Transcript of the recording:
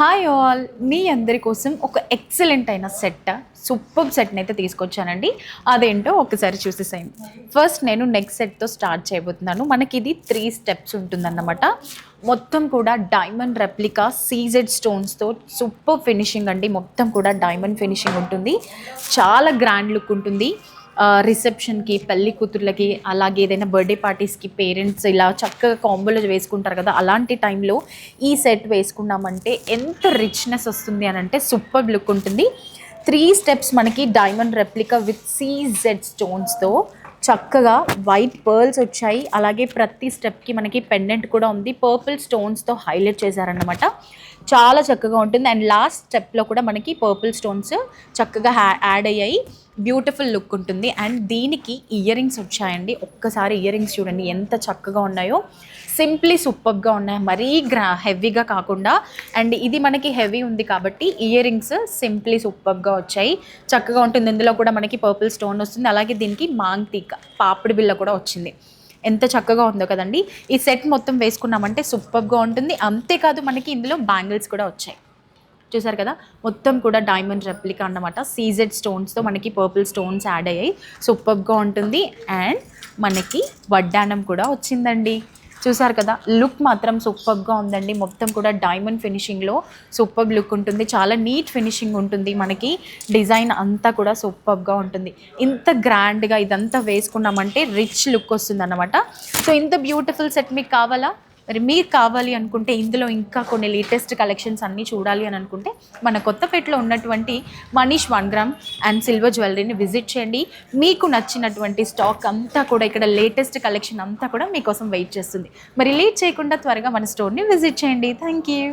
Hi all, మీ అందరి కోసం ఒక ఎక్సలెంట్ అయిన సూపర్ సెట్ని అయితే తీసుకొచ్చానండి. అదేంటో ఒకసారి చూసేసాను. ఫస్ట్ నేను నెక్ సెట్తో స్టార్ట్ చేయబోతున్నాను. మనకి ఇది 3 స్టెప్స్ ఉంటుందన్నమాట. మొత్తం కూడా డైమండ్ రెప్లికా సీజెడ్ స్టోన్స్తో సూపర్ ఫినిషింగ్ అండి. మొత్తం కూడా డైమండ్ ఫినిషింగ్ ఉంటుంది. చాలా గ్రాండ్ లుక్ ఉంటుంది. రిసెప్షన్కి, పెళ్లి కూతుర్లకి, అలాగే ఏదైనా బర్త్డే పార్టీస్కి పేరెంట్స్ ఇలా చక్కగా కాంబోలో వేసుకుంటారు కదా, అలాంటి టైంలో ఈ సెట్ వేసుకున్నామంటే ఎంత రిచ్నెస్ వస్తుంది అని అంటే సూపర్ లుక్ ఉంటుంది. 3 స్టెప్స్ మనకి డైమండ్ రెప్లికా విత్ సీజెడ్ స్టోన్స్తో చక్కగా వైట్ పర్ల్స్ వచ్చాయి. అలాగే ప్రతి స్టెప్కి మనకి పెండెంట్ కూడా ఉంది. పర్పుల్ స్టోన్స్తో హైలైట్ చేశారనమాట. చాలా చక్కగా ఉంటుంది. అండ్ లాస్ట్ స్టెప్లో కూడా మనకి పర్పుల్ స్టోన్స్ చక్కగా యాడ్ అయ్యాయి. బ్యూటిఫుల్ లుక్ ఉంటుంది. అండ్ దీనికి ఇయర్ రింగ్స్ వచ్చాయండి. ఒక్కసారి ఇయర్ రింగ్స్ చూడండి ఎంత చక్కగా ఉన్నాయో. సింప్లీ సూపర్గా ఉన్నాయి, మరీ హెవీగా కాకుండా. అండ్ ఇది మనకి హెవీ ఉంది కాబట్టి ఇయర్ రింగ్స్ సింప్లీ సూపర్గా వచ్చాయి. చక్కగా ఉంటుంది. ఇందులో కూడా మనకి పర్పుల్ స్టోన్ వస్తుంది. అలాగే దీనికి మాంగ్టీక పాపిడి బిళ్ళ కూడా వచ్చింది. ఎంత చక్కగా ఉందో కదండి. ఈ సెట్ మొత్తం వేసుకున్నామంటే సూపర్గా ఉంటుంది. అంతేకాదు మనకి ఇందులో బ్యాంగిల్స్ కూడా వచ్చాయి. చూసారు కదా, మొత్తం కూడా డైమండ్ రెప్లికా అన్నమాట. సీజెడ్ స్టోన్స్తో మనకి పర్పుల్ స్టోన్స్ యాడ్ అయ్యాయి. సూపర్గా ఉంటుంది. అండ్ మనకి వడ్డానం కూడా వచ్చిందండి. చూసారు కదా, లుక్ మాత్రం సూపర్గా ఉందండి. మొత్తం కూడా డైమండ్ ఫినిషింగ్లో సూపర్ లుక్ ఉంటుంది. చాలా నీట్ ఫినిషింగ్ ఉంటుంది. మనకి డిజైన్ అంతా కూడా సూపర్గా ఉంటుంది. ఇంత గ్రాండ్గా ఇదంతా వేసుకున్నామంటే రిచ్ లుక్ వస్తుంది అన్నమాట. సో ఇంత బ్యూటిఫుల్ సెట్ మీకు కావాలా? మరి మీరు కావాలి అనుకుంటే ఇందులో ఇంకా కొన్ని లేటెస్ట్ కలెక్షన్స్ అన్నీ చూడాలి అని అనుకుంటే మన కొత్తపేటలో ఉన్నటువంటి మనీష్ 1 గ్రామ్ అండ్ సిల్వర్ జ్యువెలరీని విజిట్ చేయండి. మీకు నచ్చినటువంటి స్టాక్ అంతా కూడా, ఇక్కడ లేటెస్ట్ కలెక్షన్ అంతా కూడా మీకోసం వెయిట్ చేస్తుంది. మరి లేట్ చేయకుండా త్వరగా మన స్టోర్ని విజిట్ చేయండి. Thank you.